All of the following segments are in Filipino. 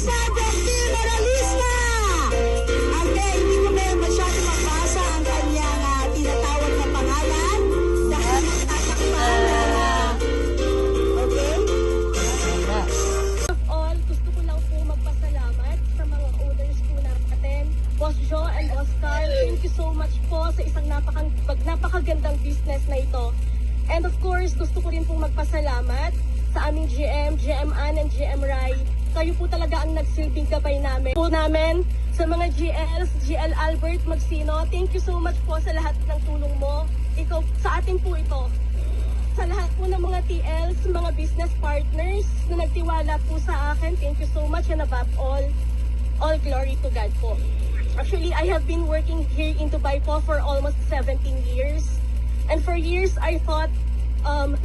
Meralista, Dr. Meralista! Okay, hindi ko na masyado mabasa ang kanyang tinatawag na pangalan dahil natatakpan okay? Of all, gusto ko lang po magpasalamat sa mga owners po natin, Boss Joe and Boss Carl. Thank you so much po sa isang napakagandang business na ito. And of course, gusto ko rin pong magpasalamat sa aming GM, GM Ann and GM Rai. Kayo po talaga ang nagsilbing gabay namin. Sa mga GLs, GL Albert Magsino, thank you so much po sa lahat ng tulong mo. Ikaw, sa atin po ito. Sa lahat po ng mga TLs, mga business partners na nagtiwala po sa akin, thank you so much, and above all glory to God po. Actually, I have been working here in Dubai po for almost 17 years. And for years, I thought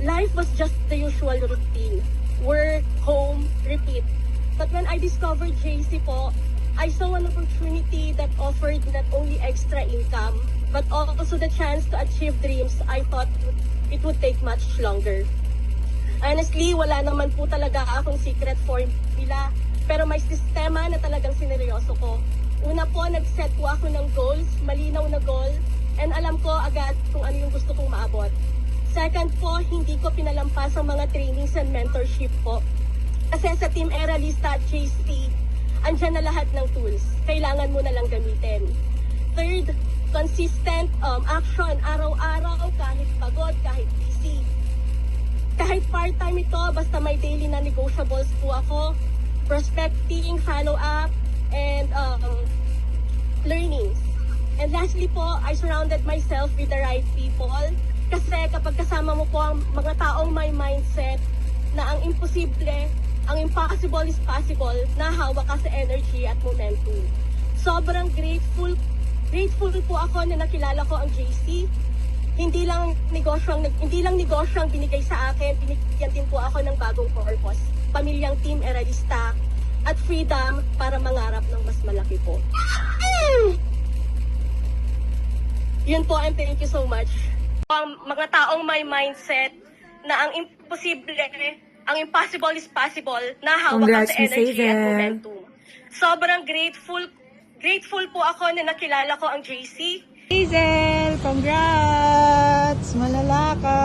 life was just the usual routine. Work, home, repeat. But when I discovered JC po, I saw an opportunity that offered not only extra income, but also the chance to achieve dreams I thought it would take much longer. Honestly, wala naman po talaga akong secret formula, pero may sistema na talagang sineryoso ko. Una po, nag-set po ako ng goals, malinaw na goal, and alam ko agad kung ano yung gusto kong maabot. Second po, hindi ko pinalampas ang mga trainings and mentorship po. Kasi sa Team Meralista at JC, andyan na lahat ng tools. Kailangan mo na lang gamitin. Third, consistent action, araw-araw, kahit pagod, kahit busy. Kahit part-time ito, basta may daily na negotiables po ako, prospecting, follow-up, and learnings. And lastly po, I surrounded myself with the right people. Kasi kapag kasama mo po ang mga taong may mindset na ang imposible, ang impossible is possible, nahawa ka sa energy at momentum. Sobrang grateful po ako na nakilala ko ang JC. Hindi lang negosyo ang binigay sa akin, binigyan din po ako ng bagong purpose. Pamilyang Team Meralista at freedom para mangarap ng mas malaki po. Yun po, and thank you so much. Ang mga taong may mindset na ang impossible is possible, nahawa ka sa energy at momentum. Sobrang grateful po ako na nakilala ko ang JC. Hazel, congrats! Malala ka!